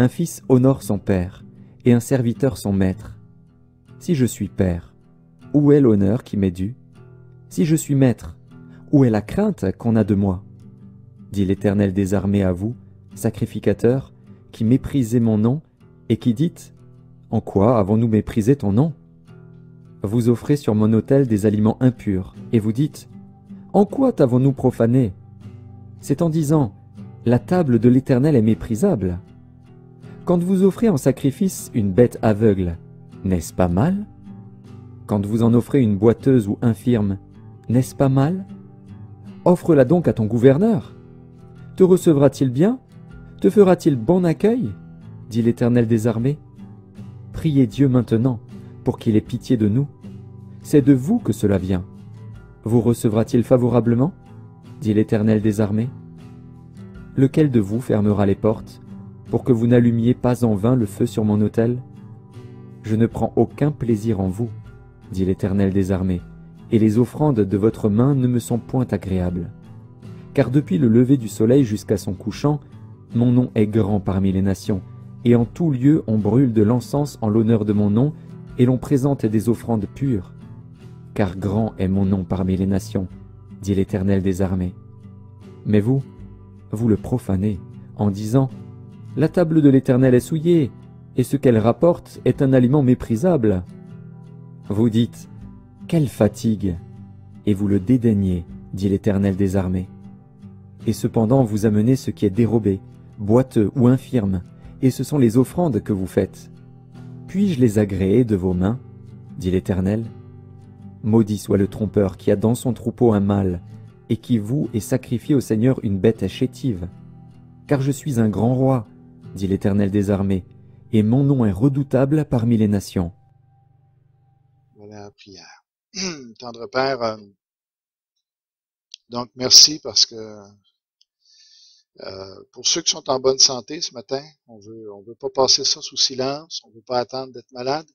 Un fils honore son père, et un serviteur son maître. Si je suis père, où est l'honneur qui m'est dû? Si je suis maître, où est la crainte qu'on a de moi? Dit l'Éternel des armées à vous, sacrificateurs, qui méprisez mon nom, et qui dites: En quoi avons-nous méprisé ton nom? Vous offrez sur mon autel des aliments impurs, et vous dites: En quoi t'avons-nous profané? C'est en disant: La table de l'Éternel est méprisable. Quand vous offrez en sacrifice une bête aveugle, n'est-ce pas mal? Quand vous en offrez une boiteuse ou infirme, n'est-ce pas mal? Offre-la donc à ton gouverneur. Te recevra-t-il bien? Te fera-t-il bon accueil? Dit l'Éternel des armées. Priez Dieu maintenant, pour qu'il ait pitié de nous. C'est de vous que cela vient. Vous recevra-t-il favorablement? Dit l'Éternel des armées. Lequel de vous fermera les portes, pour que vous n'allumiez pas en vain le feu sur mon autel? Je ne prends aucun plaisir en vous, dit l'Éternel des armées, et les offrandes de votre main ne me sont point agréables. Car depuis le lever du soleil jusqu'à son couchant, mon nom est grand parmi les nations, et en tout lieu on brûle de l'encens en l'honneur de mon nom, et l'on présente des offrandes pures. Car grand est mon nom parmi les nations, dit l'Éternel des armées. Mais vous le profanez, en disant: La table de l'Éternel est souillée, et ce qu'elle rapporte est un aliment méprisable. Vous dites: Quelle fatigue! Et vous le dédaignez, dit l'Éternel des armées. Et cependant vous amenez ce qui est dérobé, boiteux ou infirme, et ce sont les offrandes que vous faites. Puis-je les agréer de vos mains, dit l'Éternel? Maudit soit le trompeur qui a dans son troupeau un mâle, et qui voue et sacrifie au Seigneur une bête chétive. Car je suis un grand roi, dit l'Éternel des armées, et mon nom est redoutable parmi les nations. Voilà la prière. Tendre Père, donc merci parce que pour ceux qui sont en bonne santé ce matin, on veut pas passer ça sous silence, on veut pas attendre d'être malade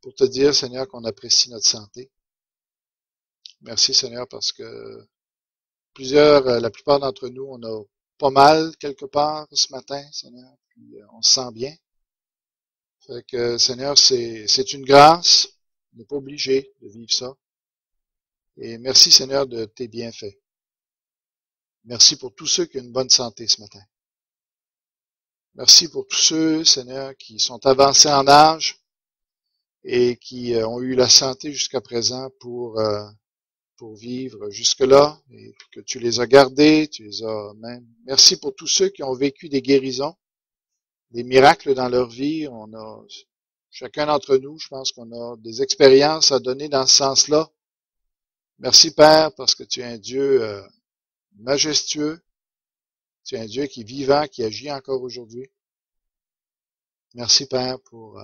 pour te dire, Seigneur, qu'on apprécie notre santé. Merci, Seigneur, parce que la plupart d'entre nous, on a pas mal quelque part ce matin, Seigneur, puis on se sent bien. Fait que, Seigneur, c'est une grâce. On n'est pas obligé de vivre ça. Et merci, Seigneur, de tes bienfaits. Merci pour tous ceux qui ont une bonne santé ce matin. Merci pour tous ceux, Seigneur, qui sont avancés en âge et qui ont eu la santé jusqu'à présent pour vivre jusque-là, et que tu les as gardés, tu les as même. Merci pour tous ceux qui ont vécu des guérisons, des miracles dans leur vie. On a, chacun d'entre nous, je pense qu'on a des expériences à donner dans ce sens-là. Merci, Père, parce que tu es un Dieu majestueux. Tu es un Dieu qui est vivant, qui agit encore aujourd'hui. Merci, Père, pour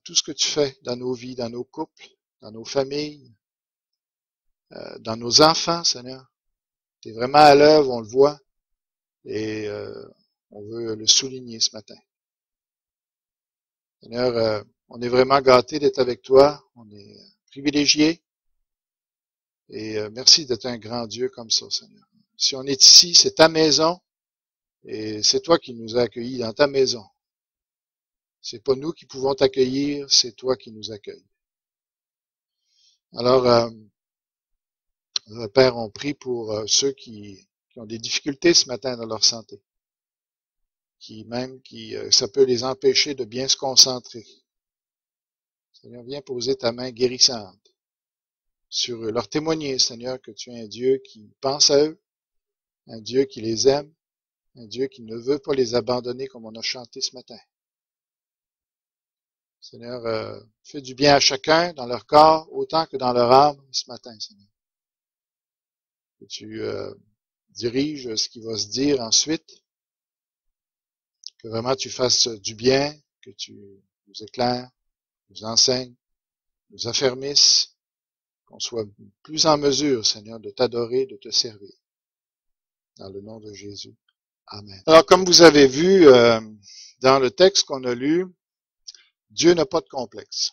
tout ce que tu fais dans nos vies, dans nos couples, dans nos familles, dans nos enfants, Seigneur. Tu es vraiment à l'œuvre, on le voit, et on veut le souligner ce matin. Seigneur, on est vraiment gâtés d'être avec toi, on est privilégiés, et merci d'être un grand Dieu comme ça, Seigneur. Si on est ici, c'est ta maison, et c'est toi qui nous as accueillis dans ta maison. C'est pas nous qui pouvons t'accueillir, c'est toi qui nous accueilles. Alors, Père, on prie pour ceux qui ont des difficultés ce matin dans leur santé, ça peut les empêcher de bien se concentrer. Seigneur, viens poser ta main guérissante sur eux, leur témoigner, Seigneur, que tu es un Dieu qui pense à eux, un Dieu qui les aime, un Dieu qui ne veut pas les abandonner comme on a chanté ce matin. Seigneur, fais du bien à chacun dans leur corps autant que dans leur âme ce matin, Seigneur. Que tu diriges ce qui va se dire ensuite, que vraiment tu fasses du bien, que tu nous éclaires, nous enseignes, nous affermisses, qu'on soit plus en mesure, Seigneur, de t'adorer, de te servir. Dans le nom de Jésus. Amen. Alors, comme vous avez vu dans le texte qu'on a lu, Dieu n'a pas de complexe.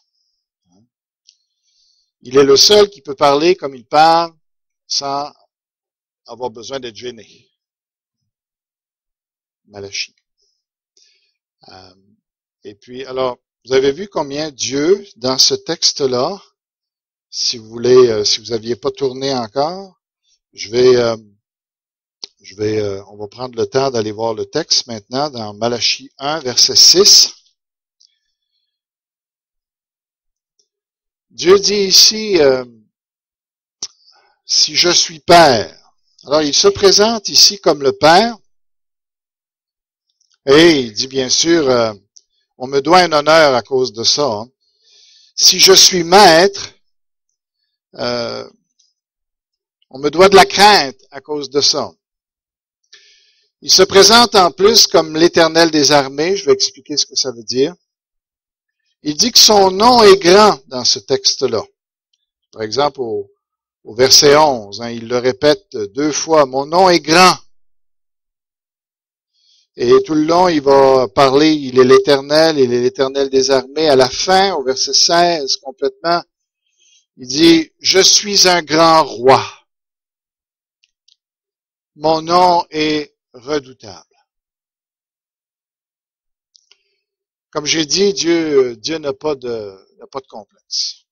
Il est le seul qui peut parler comme il parle sans avoir besoin d'être gêné. Malachie. Et puis, alors, vous avez vu combien Dieu, dans ce texte-là, si vous voulez, si vous n'aviez pas tourné encore, on va prendre le temps d'aller voir le texte maintenant dans Malachie 1, verset 6. Dieu dit ici, si je suis Père. Alors, il se présente ici comme le Père. Et il dit bien sûr, on me doit un honneur à cause de ça. Hein. Si je suis maître, on me doit de la crainte à cause de ça. Il se présente en plus comme l'Éternel des armées. Je vais expliquer ce que ça veut dire. Il dit que son nom est grand dans ce texte-là. Par exemple, au verset 11, hein, il le répète 2 fois, mon nom est grand. Et tout le long, il va parler, il est l'Éternel des armées. À la fin, au verset 16, complètement, il dit, je suis un grand roi. Mon nom est redoutable. Comme j'ai dit, Dieu n'a pas de complexe.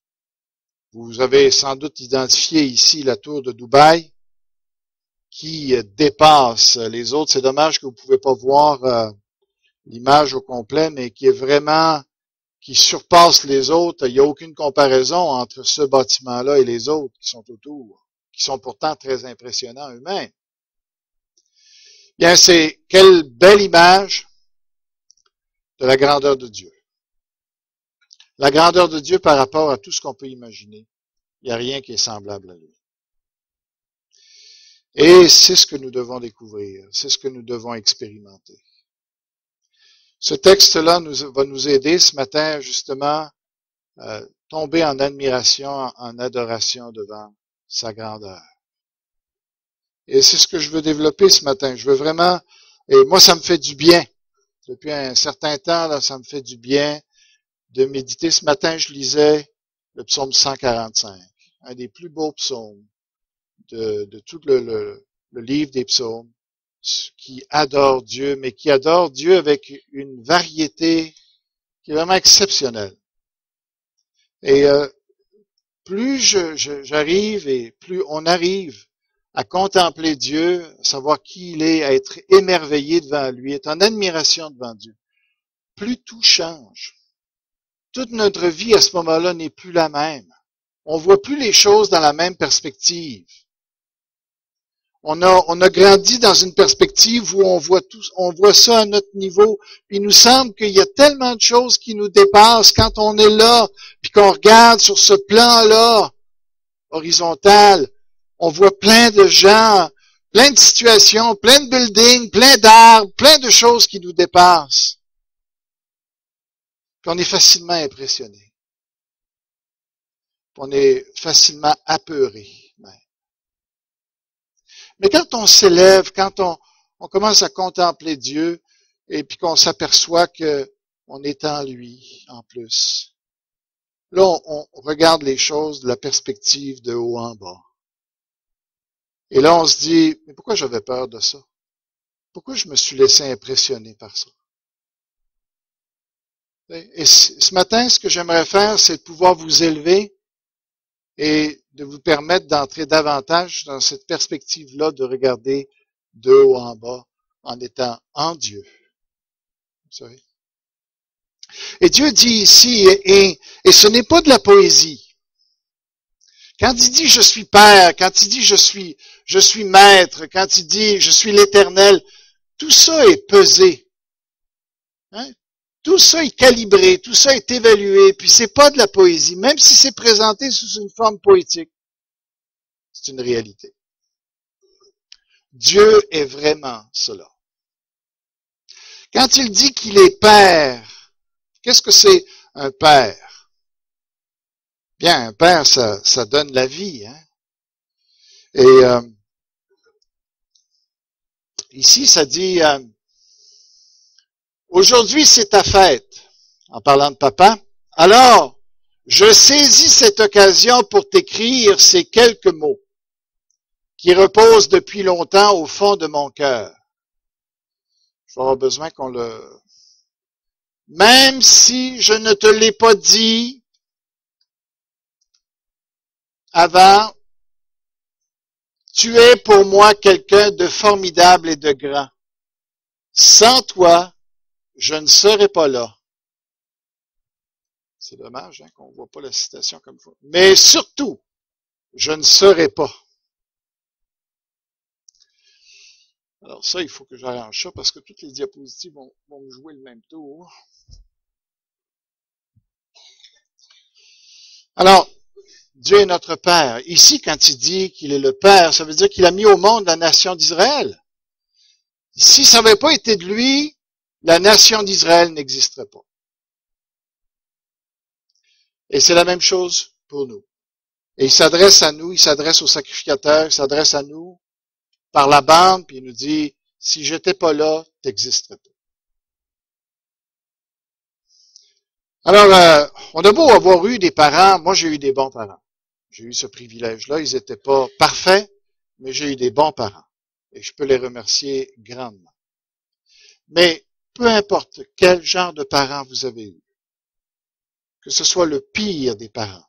Vous avez sans doute identifié ici la tour de Dubaï qui dépasse les autres. C'est dommage que vous ne pouvez pas voir l'image au complet, mais qui surpasse les autres. Il n'y a aucune comparaison entre ce bâtiment-là et les autres qui sont autour, qui sont pourtant très impressionnants eux-mêmes. Bien, quelle belle image de la grandeur de Dieu. La grandeur de Dieu par rapport à tout ce qu'on peut imaginer. Il n'y a rien qui est semblable à lui. Et c'est ce que nous devons découvrir, c'est ce que nous devons expérimenter. Ce texte-là va nous aider ce matin justement à tomber en admiration, en adoration devant sa grandeur. Et c'est ce que je veux développer ce matin. Je veux vraiment, et moi ça me fait du bien. Depuis un certain temps, là, ça me fait du bien de méditer. Ce matin, je lisais le psaume 145, un des plus beaux psaumes de tout le livre des psaumes, qui adore Dieu, mais qui adore Dieu avec une variété qui est vraiment exceptionnelle. Et plus j'arrive et plus on arrive à contempler Dieu, à savoir qui il est, à être émerveillé devant lui, être en admiration devant Dieu, plus tout change. Toute notre vie à ce moment-là n'est plus la même. On voit plus les choses dans la même perspective. On a grandi dans une perspective où on voit ça à notre niveau. Puis il nous semble qu'il y a tellement de choses qui nous dépassent quand on est là, puis qu'on regarde sur ce plan-là, horizontal. On voit plein de gens, plein de situations, plein de buildings, plein d'arbres, plein de choses qui nous dépassent. Puis on est facilement impressionné. Puis on est facilement apeuré. Mais quand on s'élève, quand on commence à contempler Dieu, et puis qu'on s'aperçoit que on est en lui, en plus, là, on regarde les choses de la perspective de haut en bas. Et là, on se dit, mais pourquoi j'avais peur de ça? Pourquoi je me suis laissé impressionner par ça? Et ce matin, ce que j'aimerais faire, c'est de pouvoir vous élever et de vous permettre d'entrer davantage dans cette perspective-là de regarder de haut en bas en étant en Dieu. Vous savez? Et Dieu dit ici, et ce n'est pas de la poésie. Quand il dit je suis Père, quand il dit je suis Maître, quand il dit je suis l'Éternel, tout ça est pesé. Hein? Tout ça est calibré, tout ça est évalué, puis c'est pas de la poésie, même si c'est présenté sous une forme poétique. C'est une réalité. Dieu est vraiment cela. Quand il dit qu'il est Père, qu'est-ce que c'est un Père? Bien, un Père, ça donne la vie. Hein? Et ici, ça dit, aujourd'hui c'est ta fête, en parlant de papa. Alors, je saisis cette occasion pour t'écrire ces quelques mots qui reposent depuis longtemps au fond de mon cœur. Je vais avoir besoin qu'on le même si je ne te l'ai pas dit avant, tu es pour moi quelqu'un de formidable et de grand. Sans toi, je ne serais pas là. C'est dommage qu'on ne voit pas la citation comme ça. Mais surtout, je ne serai pas. Alors ça, il faut que j'arrange ça parce que toutes les diapositives vont me jouer le même tour. Alors, Dieu est notre Père. Ici, quand il dit qu'il est le Père, ça veut dire qu'il a mis au monde la nation d'Israël. Si ça n'avait pas été de lui, la nation d'Israël n'existerait pas. Et c'est la même chose pour nous. Et il s'adresse à nous, il s'adresse aux sacrificateurs, il s'adresse à nous par la bande, puis il nous dit, si j'étais pas là, t'existerais pas. Alors, on a beau avoir eu des parents, moi j'ai eu des bons parents. J'ai eu ce privilège-là, ils n'étaient pas parfaits, mais j'ai eu des bons parents. Et je peux les remercier grandement. Mais peu importe quel genre de parents vous avez eu, que ce soit le pire des parents,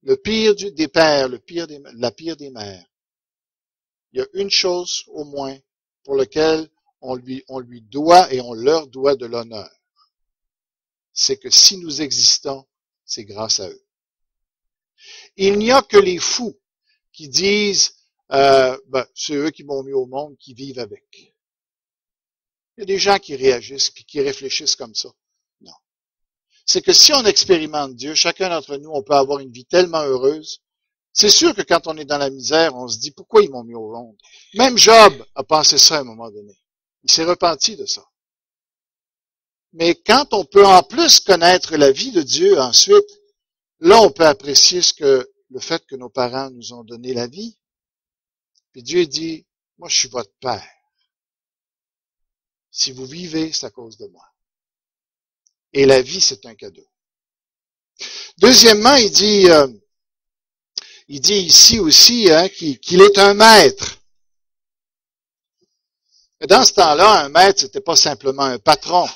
le pire des pères, la pire des mères, il y a une chose au moins pour laquelle on lui doit et on leur doit de l'honneur. C'est que si nous existons, c'est grâce à eux. Il n'y a que les fous qui disent c'est eux qui m'ont mis au monde, qui vivent avec. Il y a des gens qui réagissent puis qui réfléchissent comme ça. Non. C'est que si on expérimente Dieu, chacun d'entre nous, on peut avoir une vie tellement heureuse. C'est sûr que quand on est dans la misère, on se dit pourquoi ils m'ont mis au monde. Même Job a pensé ça à un moment donné. Il s'est repenti de ça. Mais quand on peut en plus connaître la vie de Dieu ensuite, là, on peut apprécier le fait que nos parents nous ont donné la vie. Puis Dieu dit, moi, je suis votre Père. Si vous vivez, c'est à cause de moi. Et la vie, c'est un cadeau. Deuxièmement, il dit ici aussi qu'il est un maître. Et dans ce temps-là, un maître, c'était pas simplement un patron.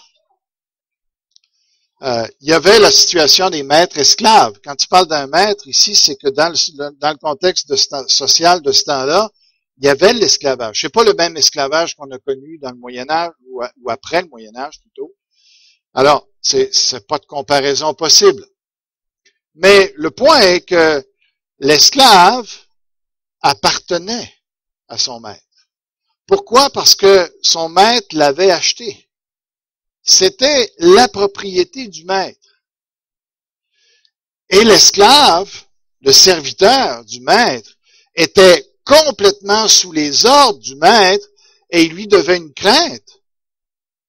Il y avait la situation des maîtres esclaves. Quand tu parles d'un maître, ici, c'est que dans le contexte social de ce temps-là, il y avait l'esclavage. C'est pas le même esclavage qu'on a connu dans le Moyen-Âge ou après le Moyen-Âge plutôt. Alors, c'est pas de comparaison possible. Mais le point est que l'esclave appartenait à son maître. Pourquoi? Parce que son maître l'avait acheté. C'était la propriété du maître. Et l'esclave, le serviteur du maître, était complètement sous les ordres du maître et il lui devait une crainte.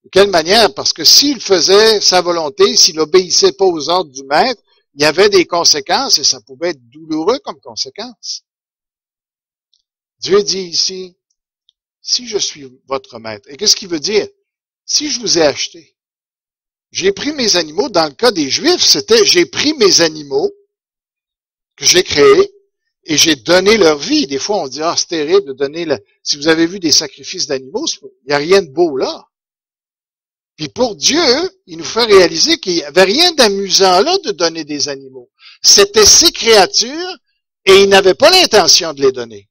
De quelle manière? Parce que s'il faisait sa volonté, s'il n'obéissait pas aux ordres du maître, il y avait des conséquences et ça pouvait être douloureux comme conséquence. Dieu dit ici, si je suis votre maître, et qu'est-ce qu'il veut dire? Si je vous ai acheté, j'ai pris mes animaux, dans le cas des Juifs, c'était j'ai pris mes animaux que j'ai créés et j'ai donné leur vie. Des fois, on dit, c'est terrible de donner si vous avez vu des sacrifices d'animaux, il n'y a rien de beau là. Puis pour Dieu, il nous fait réaliser qu'il n'y avait rien d'amusant là de donner des animaux. C'était ses créatures et il n'avait pas l'intention de les donner.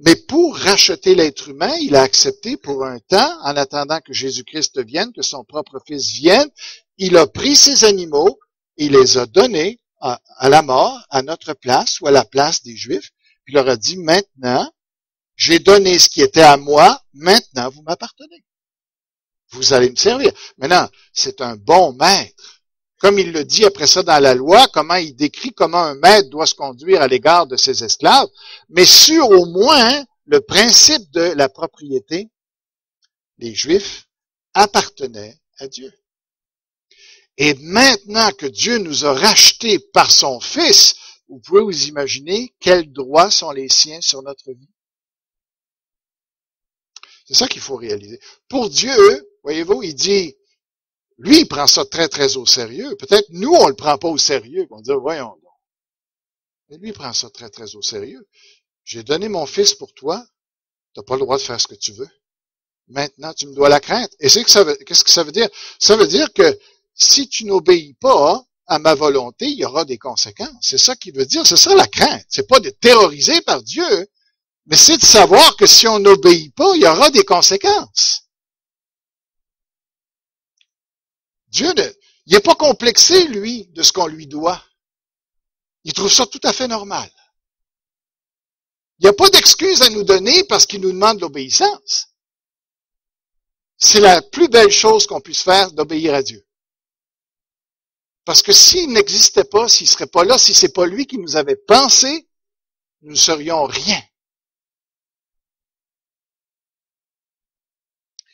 Mais pour racheter l'être humain, il a accepté pour un temps, en attendant que Jésus-Christ vienne, que son propre Fils vienne, il a pris ces animaux, il les a donnés à la mort, à notre place ou à la place des Juifs, puis il leur a dit, maintenant, j'ai donné ce qui était à moi, maintenant vous m'appartenez. Vous allez me servir. Maintenant, c'est un bon maître. Comme il le dit après ça dans la loi, comment il décrit comment un maître doit se conduire à l'égard de ses esclaves, mais sur au moins le principe de la propriété, les Juifs appartenaient à Dieu. Et maintenant que Dieu nous a rachetés par son Fils, vous pouvez vous imaginer quels droits sont les siens sur notre vie. C'est ça qu'il faut réaliser. Pour Dieu, voyez-vous, il dit, lui, il prend ça très, très au sérieux. Peut-être nous, on le prend pas au sérieux. On dit, voyons donc. Mais lui, il prend ça très, très au sérieux. J'ai donné mon Fils pour toi. Tu n'as pas le droit de faire ce que tu veux. Maintenant, tu me dois la crainte. Et qu'est-ce que ça veut dire? Ça veut dire que si tu n'obéis pas à ma volonté, il y aura des conséquences. C'est ça qu'il veut dire. C'est ça la crainte. C'est pas de terroriser par Dieu, mais c'est de savoir que si on n'obéit pas, il y aura des conséquences. Dieu, il n'est pas complexé, lui, de ce qu'on lui doit. Il trouve ça tout à fait normal. Il n'y a pas d'excuse à nous donner parce qu'il nous demande l'obéissance. C'est la plus belle chose qu'on puisse faire d'obéir à Dieu. Parce que s'il n'existait pas, s'il ne serait pas là, si c'est pas lui qui nous avait pensé, nous ne serions rien.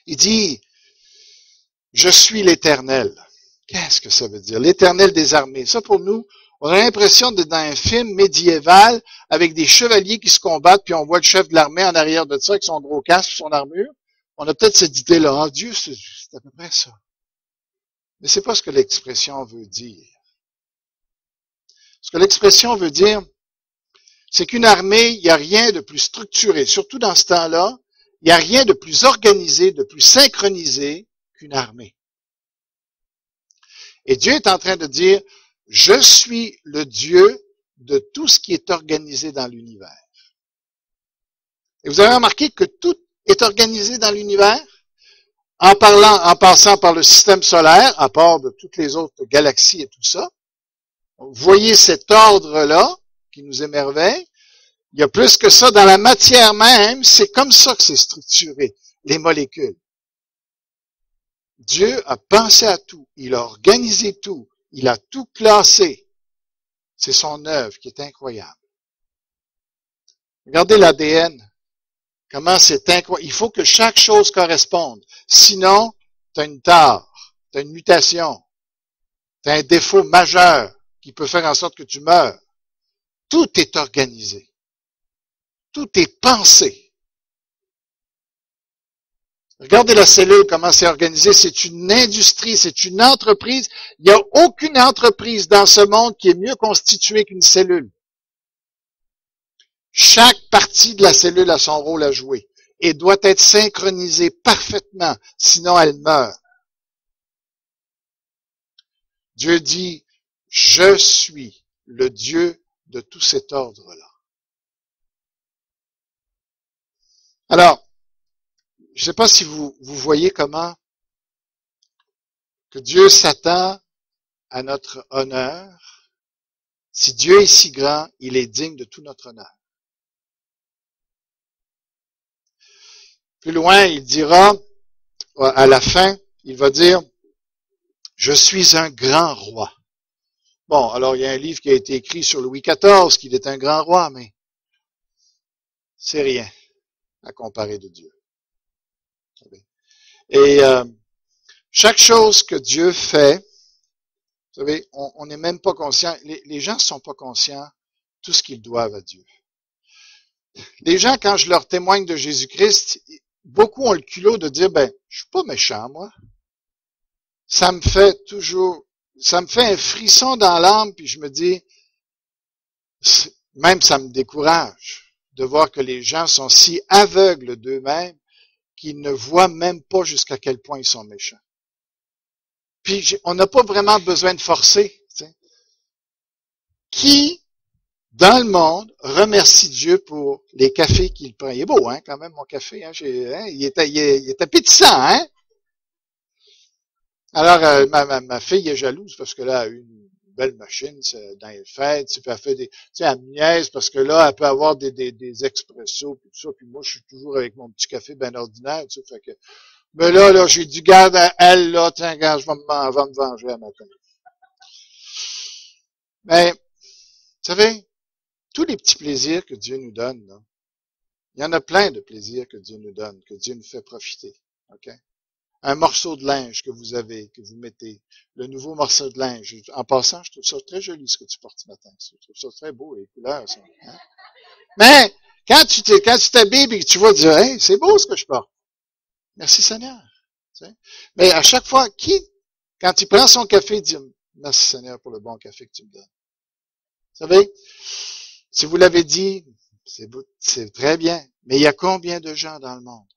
Il dit, je suis l'Éternel. Qu'est-ce que ça veut dire? L'Éternel des armées. Ça, pour nous, on a l'impression d'être dans un film médiéval avec des chevaliers qui se combattent, puis on voit le chef de l'armée en arrière de ça avec son gros casque, son armure. On a peut-être cette idée-là. Ah, Dieu, c'est à peu près ça. Mais c'est pas ce que l'expression veut dire. Ce que l'expression veut dire, c'est qu'une armée, il n'y a rien de plus structuré, surtout dans ce temps-là, il n'y a rien de plus organisé, de plus synchronisé qu'une armée. Et Dieu est en train de dire, je suis le Dieu de tout ce qui est organisé dans l'univers. Et vous avez remarqué que tout est organisé dans l'univers? En passant par le système solaire, à part de toutes les autres galaxies et tout ça. Vous voyez cet ordre-là qui nous émerveille. Il y a plus que ça dans la matière même. C'est comme ça que c'est structuré, les molécules. Dieu a pensé à tout. Il a organisé tout. Il a tout classé. C'est son œuvre qui est incroyable. Regardez l'ADN. Comment c'est incroyable. Il faut que chaque chose corresponde. Sinon, tu as une tare, tu as une mutation, tu as un défaut majeur qui peut faire en sorte que tu meurs. Tout est organisé. Tout est pensé. Regardez la cellule, comment c'est organisé. C'est une industrie, c'est une entreprise. Il n'y a aucune entreprise dans ce monde qui est mieux constituée qu'une cellule. Chaque partie de la cellule a son rôle à jouer et doit être synchronisée parfaitement, sinon elle meurt. Dieu dit, je suis le Dieu de tout cet ordre-là. Alors, je ne sais pas si vous voyez comment que Dieu s'attend à notre honneur. Si Dieu est si grand, il est digne de tout notre honneur. Plus loin, il dira, à la fin, il va dire, je suis un grand roi. Bon, alors il y a un livre qui a été écrit sur Louis XIV, qu'il est un grand roi, mais c'est rien à comparer de Dieu. Et chaque chose que Dieu fait, vous savez, on n'est même pas conscient, les gens ne sont pas conscients de tout ce qu'ils doivent à Dieu. Les gens, quand je leur témoigne de Jésus-Christ, beaucoup ont le culot de dire, ben, je suis pas méchant, moi. Ça me fait un frisson dans l'âme, puis je me dis, même ça me décourage de voir que les gens sont si aveugles d'eux-mêmes qu'ils ne voient même pas jusqu'à quel point ils sont méchants. Puis on n'a pas vraiment besoin de forcer. T'sais. Qui, dans le monde, remercie Dieu pour les cafés qu'il prend? Il est beau, hein, quand même, mon café. Hein, il est appétissant, hein? Alors, ma fille est jalouse parce que là, elle a une belle machine dans les fêtes, puis elle fait des, tu sais, elle me niaise parce que là, elle peut avoir des expressos, puis tout ça, puis moi, je suis toujours avec mon petit café bien ordinaire, tu sais, fait que, mais là, j'ai dit, garde à elle, là, tiens, regarde, je vais me venger à matin. Mais, vous savez, tous les petits plaisirs que Dieu nous donne, là, il y en a plein de plaisirs que Dieu nous donne, que Dieu nous fait profiter, ok? Un morceau de linge que vous avez, que vous mettez, le nouveau morceau de linge. En passant, je trouve ça très joli ce que tu portes ce matin. Je trouve ça très beau, les couleurs. Ça, hein? Mais quand tu t'habilles et que tu vas dire, hey, c'est beau ce que je porte. Merci Seigneur. Tu sais? Mais à chaque fois, quand il prend son café, il dit, merci Seigneur pour le bon café que tu me donnes. Vous savez, si vous l'avez dit, c'est très bien. Mais il y a combien de gens dans le monde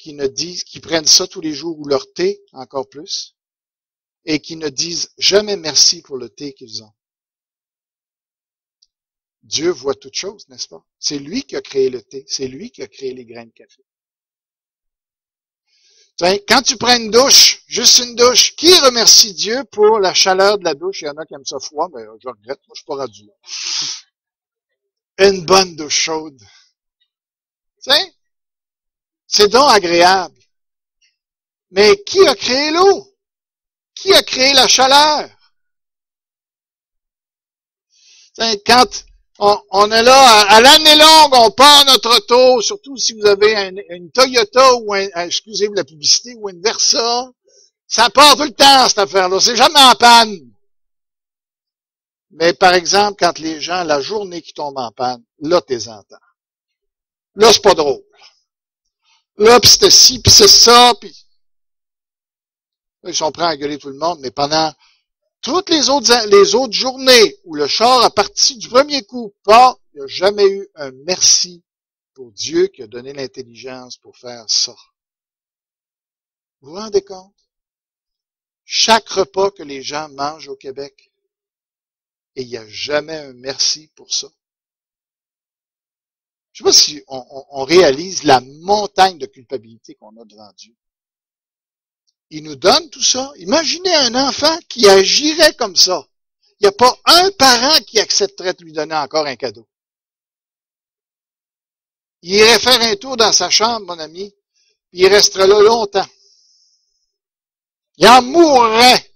qui prennent ça tous les jours ou leur thé, encore plus, et qui ne disent jamais merci pour le thé qu'ils ont. Dieu voit toutes choses, n'est-ce pas? C'est lui qui a créé le thé. C'est lui qui a créé les grains de café. Quand tu prends une douche, juste une douche, qui remercie Dieu pour la chaleur de la douche? Il y en a qui aiment ça froid, mais je regrette, moi je suis pas rendu là. Une bonne douche chaude. C'est donc agréable. Mais qui a créé l'eau? Qui a créé la chaleur? Quand on est là, à l'année longue, on part notre auto, surtout si vous avez une Toyota ou excusez-moi la publicité, ou une Versa, ça part tout le temps, cette affaire-là. C'est jamais en panne. Mais par exemple, quand les gens, la journée qui tombe en panne, là, t'es entends. Là, c'est pas drôle. Là, pis c'était ci, pis c'est ça, pis... Là, ils sont prêts à gueuler tout le monde, mais pendant toutes les autres journées où le char a parti du premier coup, il n'y a jamais eu un merci pour Dieu qui a donné l'intelligence pour faire ça. Vous vous rendez compte? Chaque repas que les gens mangent au Québec, et il n'y a jamais un merci pour ça. Je ne sais pas si on réalise la montagne de culpabilité qu'on a devant Dieu. Il nous donne tout ça. Imaginez un enfant qui agirait comme ça. Il n'y a pas un parent qui accepterait de lui donner encore un cadeau. Il irait faire un tour dans sa chambre, mon ami, puis il resterait là longtemps. Il en mourrait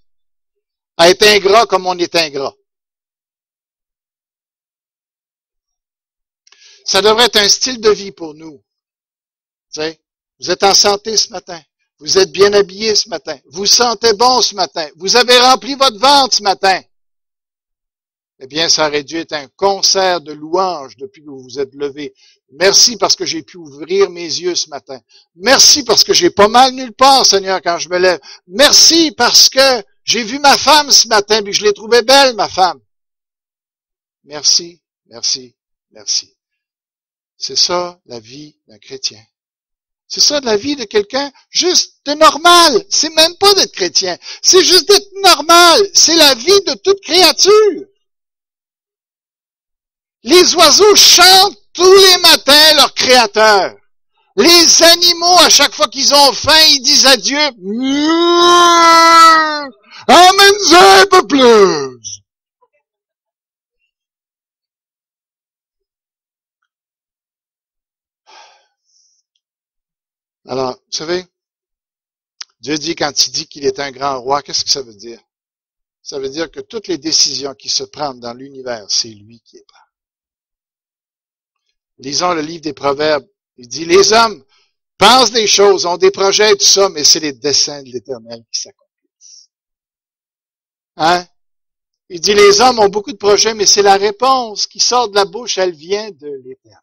à être ingrat comme on est ingrat. Ça devrait être un style de vie pour nous. Tu sais, vous êtes en santé ce matin. Vous êtes bien habillé ce matin. Vous sentez bon ce matin. Vous avez rempli votre ventre ce matin. Eh bien, ça aurait dû être un concert de louanges depuis que vous vous êtes levé. Merci parce que j'ai pu ouvrir mes yeux ce matin. Merci parce que j'ai pas mal nulle part, Seigneur, quand je me lève. Merci parce que j'ai vu ma femme ce matin et je l'ai trouvée belle, ma femme. Merci, merci, merci. C'est ça, la vie d'un chrétien. C'est ça la vie de quelqu'un juste de normal. C'est même pas d'être chrétien. C'est juste d'être normal. C'est la vie de toute créature. Les oiseaux chantent tous les matins leur créateur. Les animaux, à chaque fois qu'ils ont faim, ils disent à Dieu, amène-en un peu plus. Alors, vous savez, Dieu dit, quand il dit qu'il est un grand roi, qu'est-ce que ça veut dire? Ça veut dire que toutes les décisions qui se prennent dans l'univers, c'est lui qui les prend. Lisons le livre des Proverbes. Il dit, les hommes pensent des choses, ont des projets et tout ça, mais c'est les desseins de l'Éternel qui s'accomplissent. Hein? Il dit, les hommes ont beaucoup de projets, mais c'est la réponse qui sort de la bouche, elle vient de l'Éternel.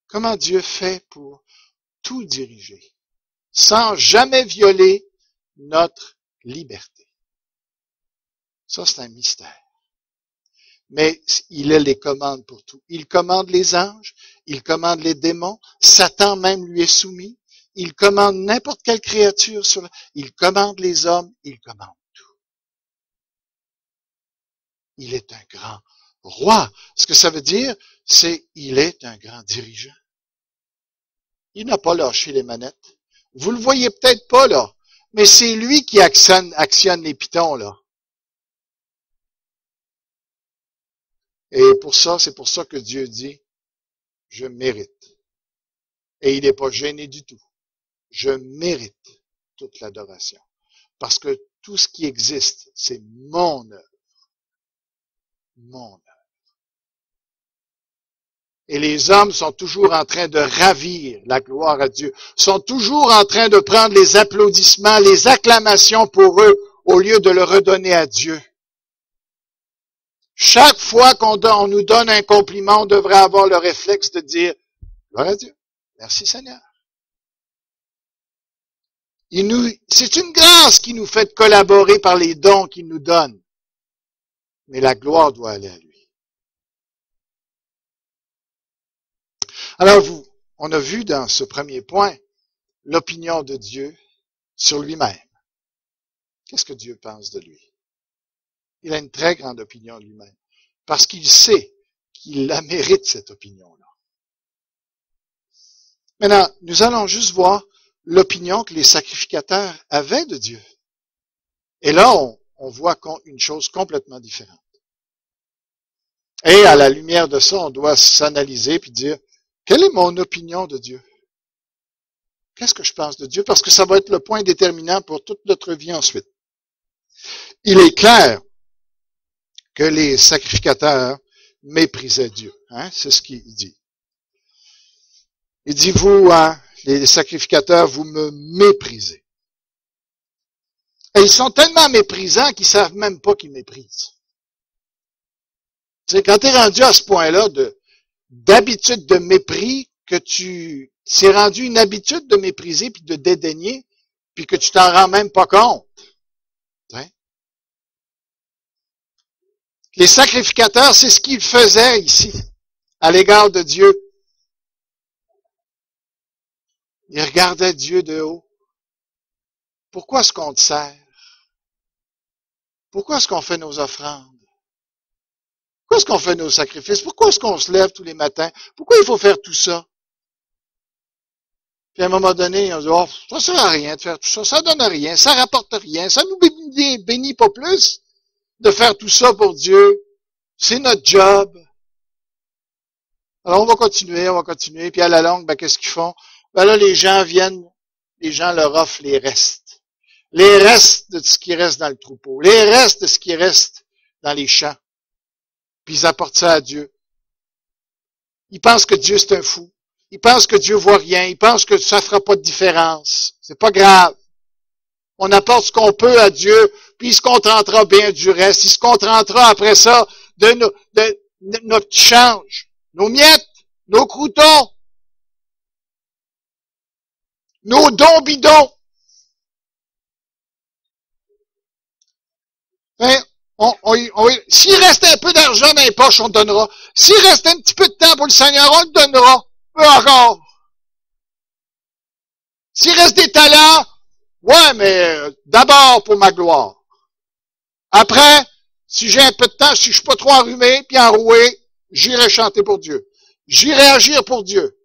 Comment Dieu fait pour tout diriger, sans jamais violer notre liberté? Ça, c'est un mystère. Mais il a les commandes pour tout. Il commande les anges, il commande les démons, Satan même lui est soumis, il commande n'importe quelle créature, il commande les hommes, il commande tout. Il est un grand roi. Ce que ça veut dire, c'est il est un grand dirigeant. Il n'a pas lâché les manettes. Vous le voyez peut-être pas, là, mais c'est lui qui actionne les pitons, là. Et c'est pour ça que Dieu dit, je mérite. Et il n'est pas gêné du tout. Je mérite toute l'adoration. Parce que tout ce qui existe, c'est mon œuvre. Mon œuvre. Et les hommes sont toujours en train de ravir la gloire à Dieu, sont toujours en train de prendre les applaudissements, les acclamations pour eux, au lieu de le redonner à Dieu. Chaque fois qu'on nous donne un compliment, on devrait avoir le réflexe de dire « Gloire à Dieu, merci Seigneur ». C'est une grâce qui nous fait de collaborer par les dons qu'il nous donne. Mais la gloire doit aller à lui. Alors on a vu dans ce premier point l'opinion de Dieu sur lui-même. Qu'est-ce que Dieu pense de lui? Il a une très grande opinion de lui-même, parce qu'il sait qu'il la mérite, cette opinion-là. Maintenant, nous allons juste voir l'opinion que les sacrificateurs avaient de Dieu. Et là, on voit une chose complètement différente. Et à la lumière de ça, on doit s'analyser puis dire, quelle est mon opinion de Dieu? Qu'est-ce que je pense de Dieu? Parce que ça va être le point déterminant pour toute notre vie ensuite. Il est clair que les sacrificateurs méprisaient Dieu. Hein? C'est ce qu'il dit. Il dit, vous, hein, les sacrificateurs, vous me méprisez. Et ils sont tellement méprisants qu'ils savent même pas qu'ils méprisent. Tu sais, quand tu es rendu à ce point-là d'habitude de mépris, que tu c'est rendu une habitude de mépriser puis de dédaigner, puis que tu t'en rends même pas compte. Hein? Les sacrificateurs, c'est ce qu'ils faisaient ici, à l'égard de Dieu. Ils regardaient Dieu de haut. Pourquoi est-ce qu'on te sert? Pourquoi est-ce qu'on fait nos offrandes? Pourquoi est-ce qu'on fait nos sacrifices? Pourquoi est-ce qu'on se lève tous les matins? Pourquoi il faut faire tout ça? Puis à un moment donné, on dit, oh, ça sert à rien de faire tout ça, ça donne rien, ça rapporte rien, ça nous bénit pas plus de faire tout ça pour Dieu. C'est notre job. Alors on va continuer, puis à la longue, qu'est-ce qu'ils font? Là, les gens leur offrent les restes. Les restes de ce qui reste dans le troupeau, les restes de ce qui reste dans les champs. Puis ils apportent ça à Dieu. Ils pensent que Dieu c'est un fou. Ils pensent que Dieu voit rien. Ils pensent que ça fera pas de différence. C'est pas grave. On apporte ce qu'on peut à Dieu, puis il se contentera bien du reste. Il se contentera après ça de notre change, nos miettes, nos croutons, nos dons bidons. Hein? S'il reste un peu d'argent dans les poches, on le donnera. S'il reste un petit peu de temps pour le Seigneur, on le donnera. Encore. S'il reste des talents, ouais, mais d'abord pour ma gloire. Après, si j'ai un peu de temps, si je suis pas trop enrhumé puis enroué, j'irai chanter pour Dieu. J'irai agir pour Dieu.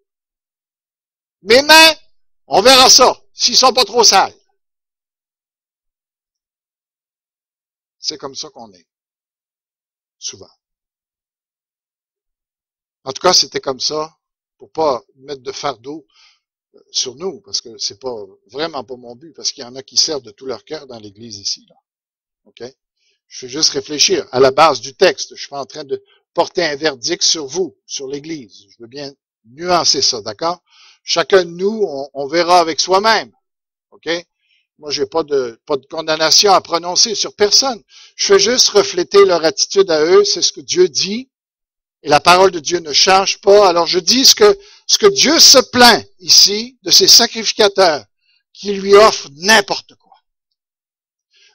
Mes mains, on verra ça, s'ils sont pas trop sales. C'est comme ça qu'on est. Souvent. En tout cas, c'était comme ça pour pas mettre de fardeau sur nous, parce que c'est pas vraiment pas mon but, parce qu'il y en a qui servent de tout leur cœur dans l'Église ici. Là. OK? Je fais juste réfléchir à la base du texte. Je suis pas en train de porter un verdict sur vous, sur l'Église. Je veux bien nuancer ça, d'accord? Chacun de nous, on verra avec soi-même. OK? Moi, j'ai pas de condamnation à prononcer sur personne. Je fais juste refléter leur attitude à eux. C'est ce que Dieu dit. Et la parole de Dieu ne change pas. Alors, je dis ce que Dieu se plaint ici de ces sacrificateurs qui lui offrent n'importe quoi.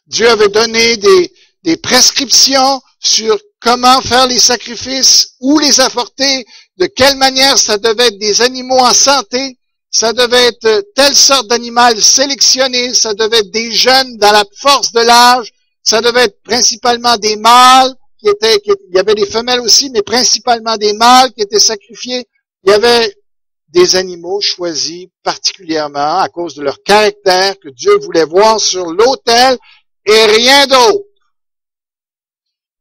Dieu avait donné des prescriptions sur comment faire les sacrifices, où les apporter, de quelle manière ça devait être des animaux en santé, ça devait être telle sorte d'animal sélectionné, ça devait être des jeunes dans la force de l'âge, ça devait être principalement des mâles, il y avait des femelles aussi, mais principalement des mâles qui étaient sacrifiés. Il y avait des animaux choisis particulièrement à cause de leur caractère que Dieu voulait voir sur l'autel et rien d'autre.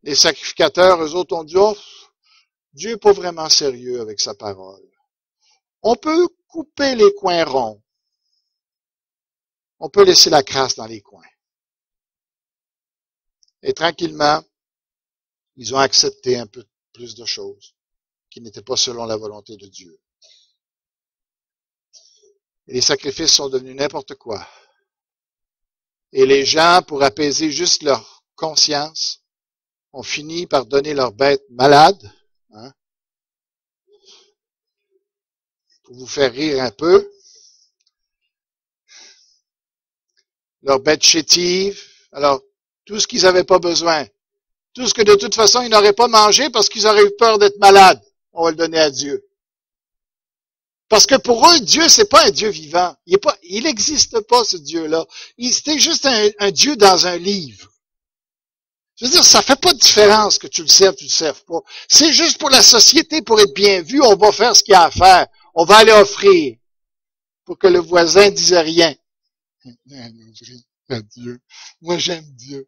Les sacrificateurs, eux autres, ont dit, oh, Dieu n'est pas vraiment sérieux avec sa parole. On peut couper les coins ronds. On peut laisser la crasse dans les coins. Et tranquillement, ils ont accepté un peu plus de choses qui n'étaient pas selon la volonté de Dieu. Et les sacrifices sont devenus n'importe quoi. Et les gens, pour apaiser juste leur conscience, ont fini par donner leurs bêtes malades, hein, pour vous faire rire un peu, leurs bêtes chétives, alors tout ce qu'ils n'avaient pas besoin, tout ce que de toute façon ils n'auraient pas mangé parce qu'ils auraient eu peur d'être malades, on va le donner à Dieu. Parce que pour eux, Dieu, c'est pas un Dieu vivant. Il n'existe pas, ce Dieu-là. C'était juste un Dieu dans un livre. Je veux dire, ça fait pas de différence que tu le serves, tu le serves pas. C'est juste pour la société, pour être bien vu, on va faire ce qu'il y a à faire. On va aller offrir pour que le voisin dise rien. Dieu. Moi, j'aime Dieu.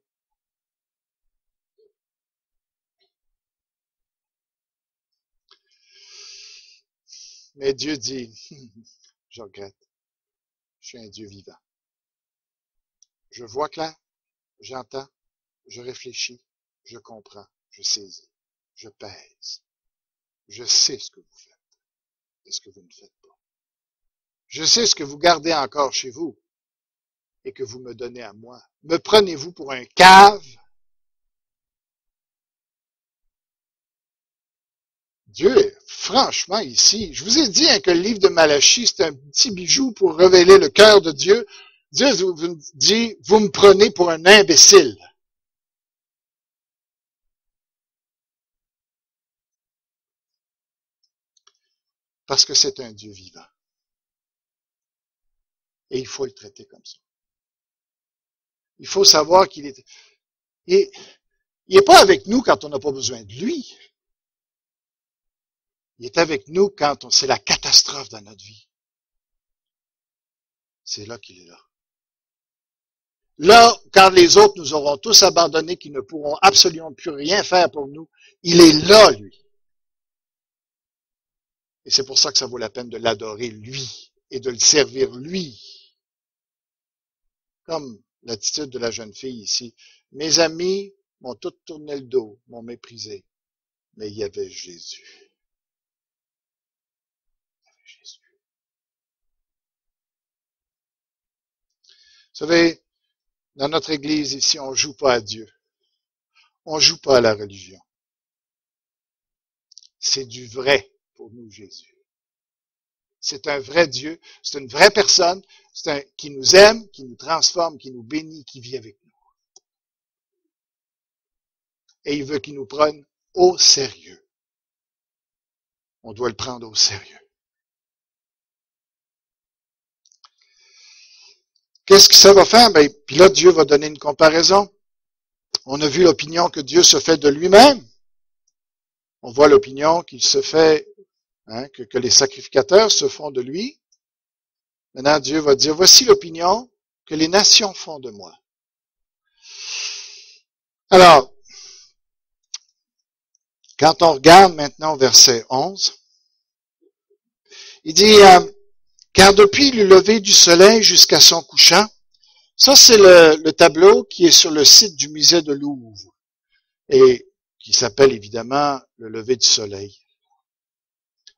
Mais Dieu dit, je regrette. Je suis un Dieu vivant. Je vois clair, j'entends, je réfléchis, je comprends, je saisis, je pèse. Je sais ce que vous faites et ce que vous ne faites pas. Je sais ce que vous gardez encore chez vous et que vous me donnez à moi. Me prenez-vous pour un cave? Dieu, franchement, ici, je vous ai dit que le livre de Malachie, c'est un petit bijou pour révéler le cœur de Dieu. Dieu vous dit, vous me prenez pour un imbécile. Parce que c'est un Dieu vivant. Et il faut le traiter comme ça. Il faut savoir qu'il est... Il n'est pas avec nous quand on n'a pas besoin de lui. Il est avec nous quand c'est la catastrophe dans notre vie. C'est là qu'il est là. Là, quand les autres nous auront tous abandonnés, qui ne pourront absolument plus rien faire pour nous, il est là, lui. Et c'est pour ça que ça vaut la peine de l'adorer, lui, et de le servir, lui. Comme l'attitude de la jeune fille ici. Mes amis m'ont tous tourné le dos, m'ont méprisé. Mais il y avait Jésus. Il y avait Jésus. Vous savez, dans notre église ici, on joue pas à Dieu. On joue pas à la religion. C'est du vrai pour nous, Jésus. C'est un vrai Dieu, c'est une vraie personne, qui nous aime, qui nous transforme, qui nous bénit, qui vit avec nous. Et il veut qu'il nous prenne au sérieux. On doit le prendre au sérieux. Qu'est-ce que ça va faire? Puis là, Dieu va donner une comparaison. On a vu l'opinion que Dieu se fait de lui-même. On voit l'opinion qu'il se fait, que les sacrificateurs se font de lui. Maintenant, Dieu va dire, voici l'opinion que les nations font de moi. Alors, quand on regarde maintenant au verset 11, il dit, car depuis le lever du soleil jusqu'à son couchant, ça c'est le tableau qui est sur le site du musée de Louvre et qui s'appelle évidemment le lever du soleil.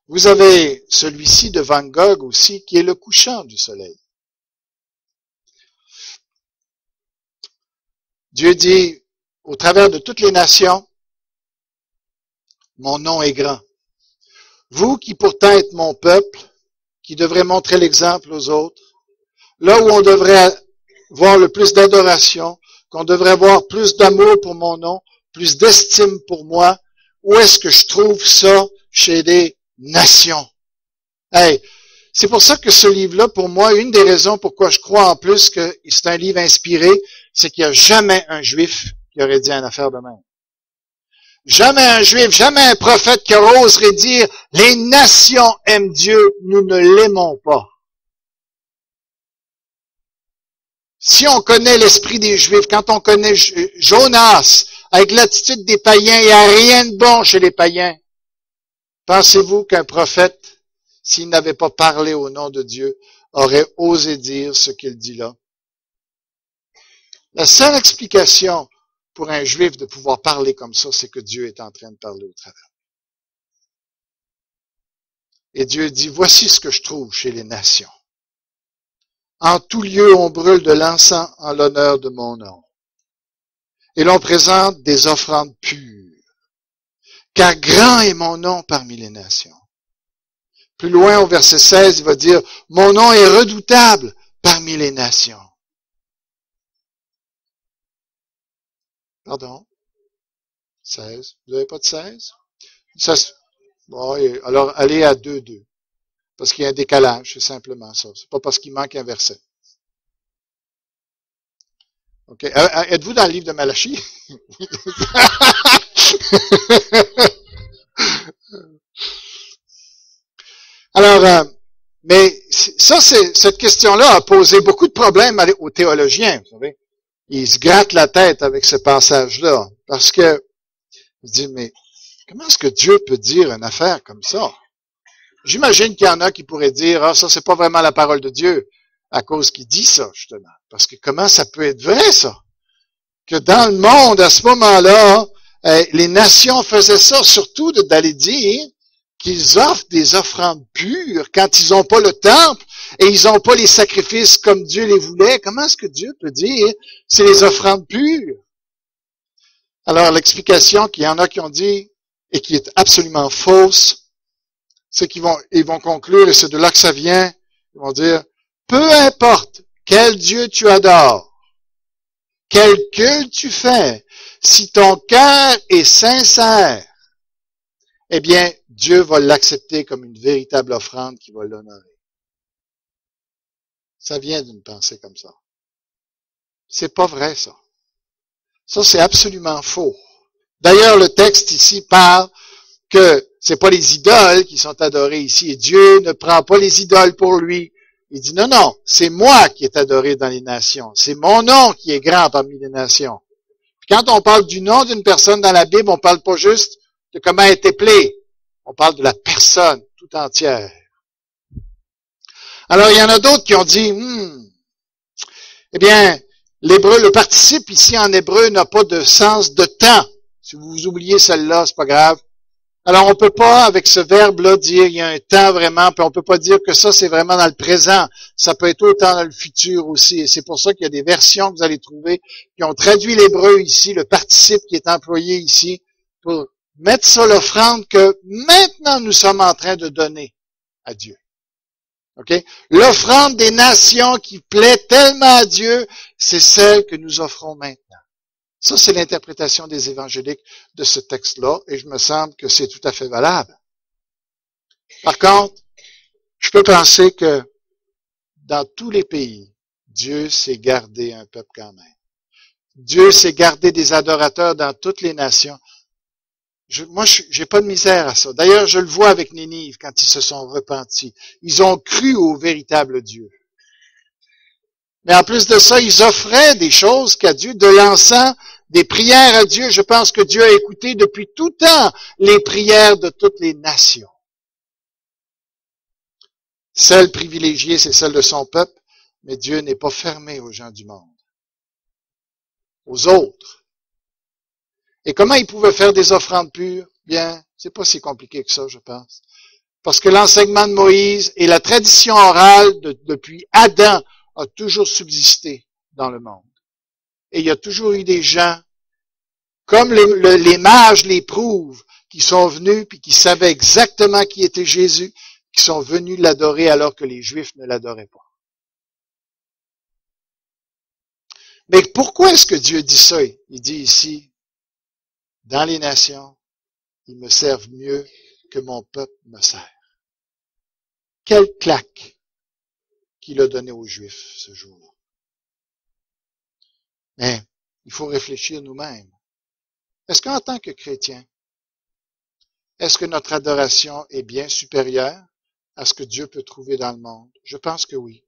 Vous avez celui-ci de Van Gogh aussi qui est le couchant du soleil. Dieu dit, au travers de toutes les nations, mon nom est grand. Vous qui pourtant êtes mon peuple, qui devrez montrer l'exemple aux autres, là où on devrait voir le plus d'adoration, qu'on devrait avoir plus d'amour pour mon nom, plus d'estime pour moi, où est-ce que je trouve ça chez des nations? Hey, c'est pour ça que ce livre-là, pour moi, une des raisons pourquoi je crois en plus que c'est un livre inspiré, c'est qu'il n'y a jamais un juif qui aurait dit une affaire de même. Jamais un juif, jamais un prophète qui oserait dire « Les nations aiment Dieu, nous ne l'aimons pas ». Si on connaît l'esprit des Juifs, quand on connaît Jonas, avec l'attitude des païens, il n'y a rien de bon chez les païens. Pensez-vous qu'un prophète, s'il n'avait pas parlé au nom de Dieu, aurait osé dire ce qu'il dit là? La seule explication pour un Juif de pouvoir parler comme ça, c'est que Dieu est en train de parler au travers. Et Dieu dit, voici ce que je trouve chez les nations. En tout lieu, on brûle de l'encens en l'honneur de mon nom. Et l'on présente des offrandes pures. Car grand est mon nom parmi les nations. Plus loin, au verset 16, il va dire, mon nom est redoutable parmi les nations. Pardon? 16. Vous n'avez pas de 16? Ça, bon, alors allez à 2.2. parce qu'il y a un décalage, c'est simplement ça. C'est pas parce qu'il manque un verset. OK. Êtes-vous dans le livre de Malachie? Alors, mais ça, cette question-là a posé beaucoup de problèmes aux théologiens, vous savez. Ils se grattent la tête avec ce passage-là, parce que ils se disent, mais comment est-ce que Dieu peut dire une affaire comme ça? J'imagine qu'il y en a qui pourraient dire, ah, ça, c'est pas vraiment la parole de Dieu, à cause qu'il dit ça, justement. Parce que comment ça peut être vrai, ça? Que dans le monde, à ce moment-là, les nations faisaient ça, surtout d'aller dire qu'ils offrent des offrandes pures quand ils n'ont pas le temple et ils n'ont pas les sacrifices comme Dieu les voulait. Comment est-ce que Dieu peut dire c'est les offrandes pures? Alors, l'explication qu'il y en a qui ont dit, et qui est absolument fausse, c'est qu'ils vont conclure, et c'est de là que ça vient, ils vont dire, peu importe quel Dieu tu adores, quel culte tu fais, si ton cœur est sincère, eh bien, Dieu va l'accepter comme une véritable offrande qui va l'honorer. Ça vient d'une pensée comme ça. C'est pas vrai, ça. Ça, c'est absolument faux. D'ailleurs, le texte ici parle que c'est pas les idoles qui sont adorées ici, et Dieu ne prend pas les idoles pour lui. Il dit, non, non, c'est moi qui est adoré dans les nations. C'est mon nom qui est grand parmi les nations. Puis quand on parle du nom d'une personne dans la Bible, on parle pas juste de comment elle est appelée. On parle de la personne tout entière. Alors, il y en a d'autres qui ont dit, eh bien, l'hébreu, le participe ici en hébreu n'a pas de sens de temps. Si vous oubliez celle-là, c'est pas grave. Alors, on peut pas, avec ce verbe-là, dire il y a un temps vraiment, puis on peut pas dire que ça, c'est vraiment dans le présent. Ça peut être autant dans le futur aussi. Et c'est pour ça qu'il y a des versions que vous allez trouver qui ont traduit l'hébreu ici, le participe qui est employé ici, pour mettre ça l'offrande que maintenant nous sommes en train de donner à Dieu. OK? L'offrande des nations qui plaît tellement à Dieu, c'est celle que nous offrons maintenant. Ça, c'est l'interprétation des évangéliques de ce texte-là, et je me semble que c'est tout à fait valable. Par contre, je peux penser que dans tous les pays, Dieu s'est gardé un peuple quand même. Dieu s'est gardé des adorateurs dans toutes les nations. Moi, j'ai pas de misère à ça. D'ailleurs, je le vois avec Ninive quand ils se sont repentis. Ils ont cru au véritable Dieu. Mais en plus de ça, ils offraient des choses qu'à Dieu, de l'encens, des prières à Dieu. Je pense que Dieu a écouté depuis tout temps les prières de toutes les nations. Celle privilégiée, c'est celle de son peuple, mais Dieu n'est pas fermé aux gens du monde, aux autres. Et comment ils pouvaient faire des offrandes pures? Bien, c'est pas si compliqué que ça, je pense. Parce que l'enseignement de Moïse et la tradition orale depuis Adam a toujours subsisté dans le monde. Et il y a toujours eu des gens, comme les mages les prouvent, qui sont venus puis qui savaient exactement qui était Jésus, qui sont venus l'adorer alors que les Juifs ne l'adoraient pas. Mais pourquoi est-ce que Dieu dit ça? Il dit ici, dans les nations, ils me servent mieux que mon peuple me sert. Quelle claque qu'il a donné aux Juifs ce jour-là. Mais il faut réfléchir nous-mêmes. Est-ce qu'en tant que chrétiens, est-ce que notre adoration est bien supérieure à ce que Dieu peut trouver dans le monde? Je pense que oui,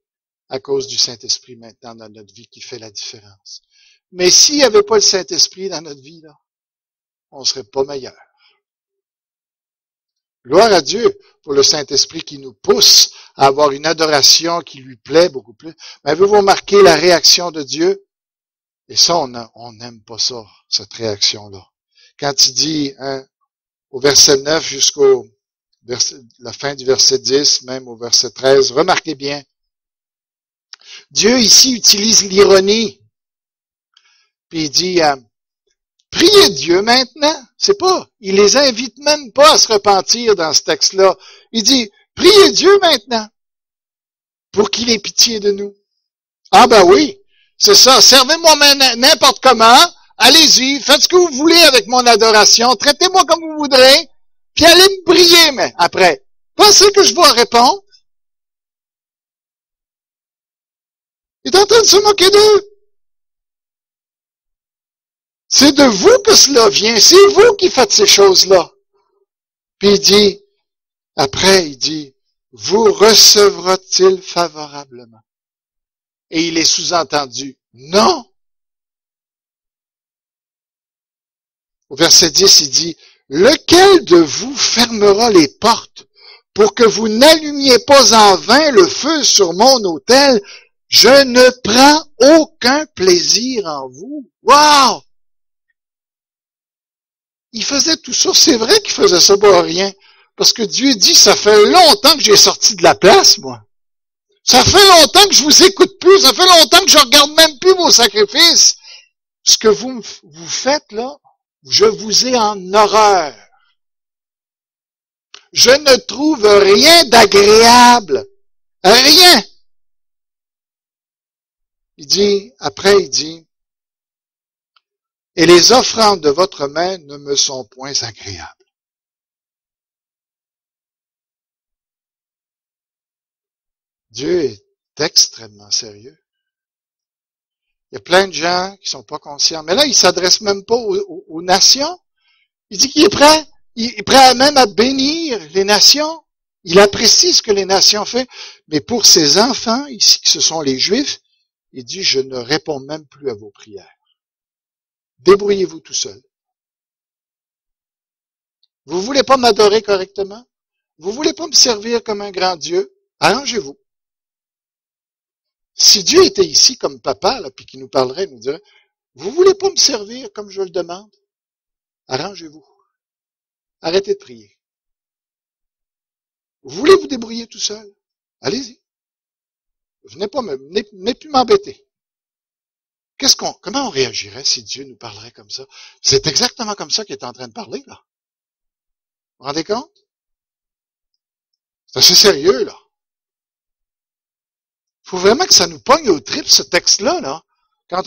à cause du Saint-Esprit maintenant dans notre vie qui fait la différence. Mais s'il n'y avait pas le Saint-Esprit dans notre vie, là, on ne serait pas meilleur. Gloire à Dieu pour le Saint-Esprit qui nous pousse à avoir une adoration qui lui plaît beaucoup plus. Mais avez-vous remarqué la réaction de Dieu? Et ça, on n'aime pas ça, cette réaction-là. Quand il dit, au verset 9 jusqu'au la fin du verset 10, même au verset 13, remarquez bien, Dieu ici utilise l'ironie. Puis il dit, priez Dieu maintenant. C'est pas, il les invite même pas à se repentir dans ce texte-là. Il dit, priez Dieu maintenant pour qu'il ait pitié de nous. Ah ben oui, c'est ça. Servez-moi n'importe comment. Allez-y, faites ce que vous voulez avec mon adoration. Traitez-moi comme vous voudrez. Puis allez me prier mais après. Pensez que je vais répondre. Il est en train de se moquer d'eux. C'est de vous que cela vient. C'est vous qui faites ces choses-là. Puis il dit, après, il dit, vous recevra-t-il favorablement? Et il est sous-entendu, non. Au verset 10, il dit, lequel de vous fermera les portes pour que vous n'allumiez pas en vain le feu sur mon autel? Je ne prends aucun plaisir en vous. Wow! Il faisait tout ça. C'est vrai qu'il faisait ça pour rien. Parce que Dieu dit, ça fait longtemps que j'ai sorti de la place, moi. Ça fait longtemps que je vous écoute plus. Ça fait longtemps que je regarde même plus vos sacrifices. Ce que vous faites là, je vous ai en horreur. Je ne trouve rien d'agréable. Rien. Après il dit, et les offrandes de votre main ne me sont point agréables. Dieu est extrêmement sérieux. Il y a plein de gens qui sont pas conscients. Mais là, il s'adresse même pas aux nations. Il dit qu'il est prêt. Il est prêt même à bénir les nations. Il apprécie ce que les nations font. Mais pour ses enfants, ici, que ce sont les Juifs, il dit, je ne réponds même plus à vos prières. Débrouillez-vous tout seul. Vous voulez pas m'adorer correctement? Vous voulez pas me servir comme un grand Dieu? Arrangez-vous. Si Dieu était ici comme papa, là, puis qu'il nous parlerait, il nous dirait, vous voulez pas me servir comme je le demande? Arrangez-vous. Arrêtez de prier. Vous voulez vous débrouiller tout seul? Allez-y. Venez plus m'embêter. Comment on réagirait si Dieu nous parlerait comme ça? C'est exactement comme ça qu'il est en train de parler, là. Vous vous rendez compte? C'est assez sérieux, là. Il faut vraiment que ça nous pogne au trip, ce texte-là, là. Quand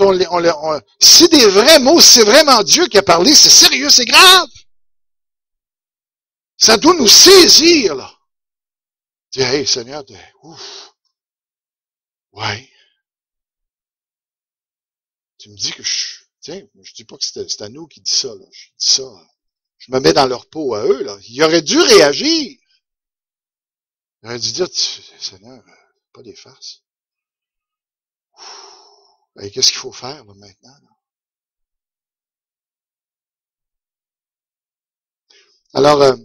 c'est des vrais mots, c'est vraiment Dieu qui a parlé, c'est sérieux, c'est grave. Ça doit nous saisir, là. Dis, hey, Seigneur, ouf. Ouais. Tu me dis que tiens, je dis pas que c'est à nous qui dit ça, là. Je dis ça. Je me mets dans leur peau à eux, là. Ils auraient dû réagir. Ils auraient dû dire, Seigneur, pas des farces. Et qu'est-ce qu'il faut faire, là, maintenant, là? Alors,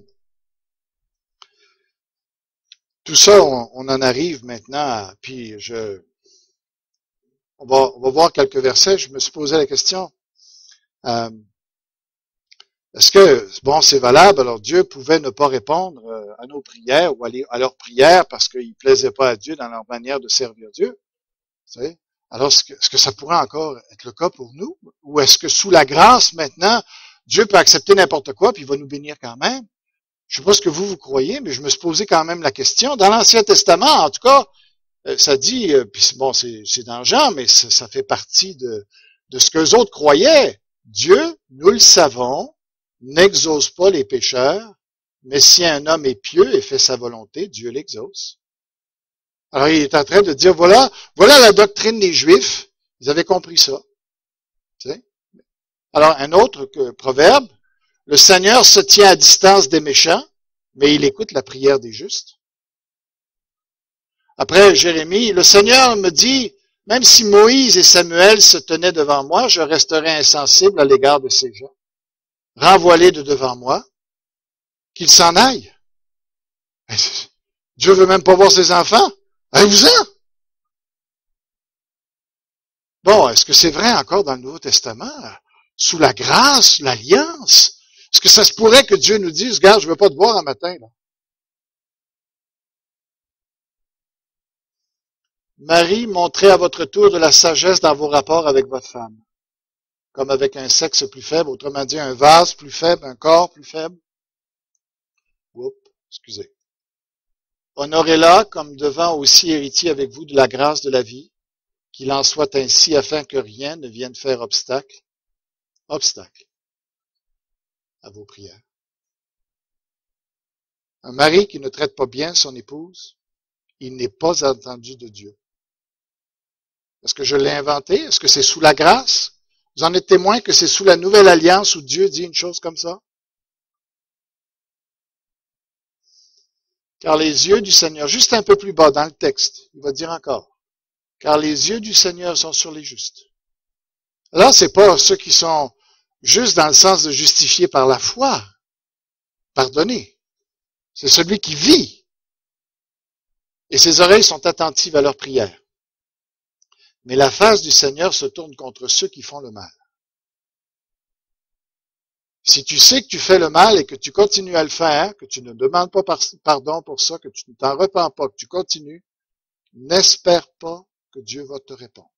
tout ça, on en arrive maintenant puis on va voir quelques versets. Je me suis posé la question, est-ce que, bon, c'est valable, alors Dieu pouvait ne pas répondre à nos prières ou à leurs prières parce qu'il ne plaisait pas à Dieu dans leur manière de servir Dieu? Vous savez? Alors, est-ce que ça pourrait encore être le cas pour nous? Ou est-ce que sous la grâce, maintenant, Dieu peut accepter n'importe quoi puis il va nous bénir quand même? Je ne sais pas ce que vous croyez, mais je me suis posé quand même la question. Dans l'Ancien Testament, en tout cas, ça dit, puis bon, c'est dans Jean, mais ça fait partie de ce que les autres croyaient. Dieu, nous le savons, n'exauce pas les pécheurs, mais si un homme est pieux et fait sa volonté, Dieu l'exauce. Alors, il est en train de dire, voilà la doctrine des Juifs. Ils avaient compris ça. Tu sais? Alors, un autre proverbe, le Seigneur se tient à distance des méchants, mais il écoute la prière des justes. Après, Jérémie, le Seigneur me dit, même si Moïse et Samuel se tenaient devant moi, je resterai insensible à l'égard de ces gens. Renvoie-les de devant moi, qu'ils s'en aillent. Dieu veut même pas voir ses enfants. Allez-vous-en! Bon, est-ce que c'est vrai encore dans le Nouveau Testament? Sous la grâce, l'alliance? Est-ce que ça se pourrait que Dieu nous dise, regarde, je veux pas te voir un matin, là? Marie, montrez à votre tour de la sagesse dans vos rapports avec votre femme. Comme avec un sexe plus faible, autrement dit, un vase plus faible, un corps plus faible. Oups, excusez. Honorez-la comme devant aussi héritier avec vous de la grâce de la vie, qu'il en soit ainsi afin que rien ne vienne faire obstacle à vos prières. Un mari qui ne traite pas bien son épouse, il n'est pas entendu de Dieu. Est-ce que je l'ai inventé? Est-ce que c'est sous la grâce? Vous en êtes témoin que c'est sous la nouvelle alliance où Dieu dit une chose comme ça? Car les yeux du Seigneur, juste un peu plus bas dans le texte, il va dire encore, car les yeux du Seigneur sont sur les justes. Là, c'est pas ceux qui sont juste dans le sens de justifier par la foi, pardonner. C'est celui qui vit. Et ses oreilles sont attentives à leurs prières. Mais la face du Seigneur se tourne contre ceux qui font le mal. Si tu sais que tu fais le mal et que tu continues à le faire, que tu ne demandes pas pardon pour ça, que tu ne t'en repens pas, que tu continues, n'espère pas que Dieu va te répondre.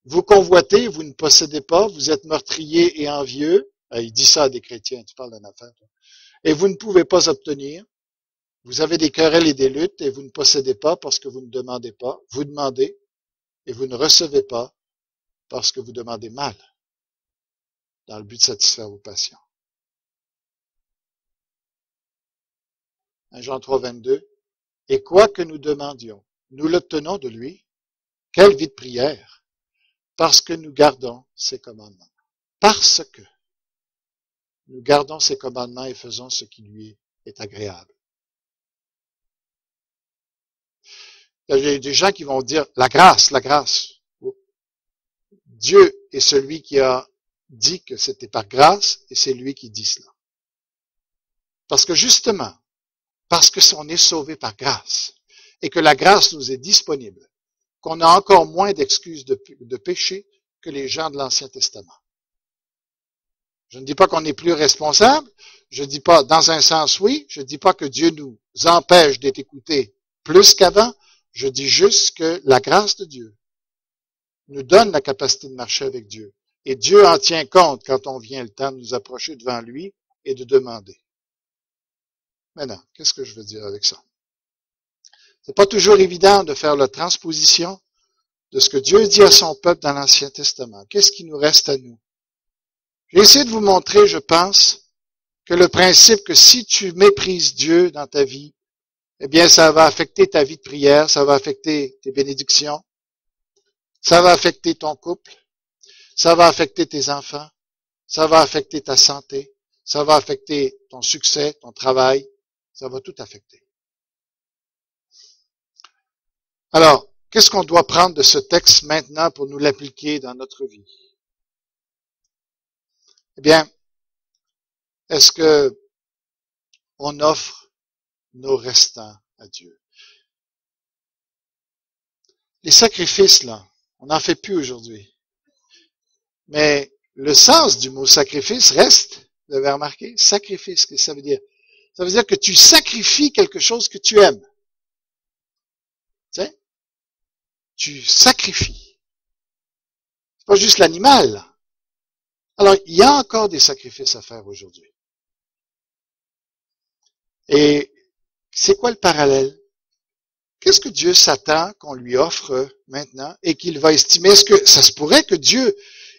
Vous convoitez, vous ne possédez pas, vous êtes meurtrier et envieux. Il dit ça à des chrétiens, tu parles d'une affaire. Et vous ne pouvez pas obtenir. Vous avez des querelles et des luttes et vous ne possédez pas parce que vous ne demandez pas. Vous demandez et vous ne recevez pas parce que vous demandez mal, dans le but de satisfaire vos passions. 1 Jean 3, 22. Et quoi que nous demandions, nous l'obtenons de lui. Quelle vie de prière! Parce que nous gardons ses commandements. Parce que nous gardons ses commandements et faisons ce qui lui est agréable. Il y a des gens qui vont dire, la grâce, la grâce. Dieu est celui qui a dit que c'était par grâce et c'est lui qui dit cela. Parce que justement, parce que on est sauvé par grâce et que la grâce nous est disponible, qu'on a encore moins d'excuses de péché que les gens de l'Ancien Testament. Je ne dis pas qu'on est plus responsable, je ne dis pas, dans un sens oui, je ne dis pas que Dieu nous empêche d'être écoutés plus qu'avant, je dis juste que la grâce de Dieu nous donne la capacité de marcher avec Dieu. Et Dieu en tient compte quand on vient le temps de nous approcher devant lui et de demander. Maintenant, qu'est-ce que je veux dire avec ça? C'est pas toujours évident de faire la transposition de ce que Dieu dit à son peuple dans l'Ancien Testament. Qu'est-ce qui nous reste à nous? J'ai essayé de vous montrer, je pense, que le principe que si tu méprises Dieu dans ta vie, eh bien, ça va affecter ta vie de prière, ça va affecter tes bénédictions, ça va affecter ton couple, ça va affecter tes enfants, ça va affecter ta santé, ça va affecter ton succès, ton travail, ça va tout affecter. Alors, qu'est-ce qu'on doit prendre de ce texte maintenant pour nous l'appliquer dans notre vie? Eh bien, est-ce que on offre nos restants à Dieu? Les sacrifices, là, on n'en fait plus aujourd'hui. Mais le sens du mot sacrifice reste, vous avez remarqué, sacrifice, qu'est-ce que ça veut dire? Ça veut dire que tu sacrifies quelque chose que tu aimes. Tu sais? Tu sacrifies. C'est pas juste l'animal. Alors, il y a encore des sacrifices à faire aujourd'hui. Et c'est quoi le parallèle? Qu'est-ce que Dieu s'attend qu'on lui offre maintenant et qu'il va estimer? Est-ce que ça se pourrait que Dieu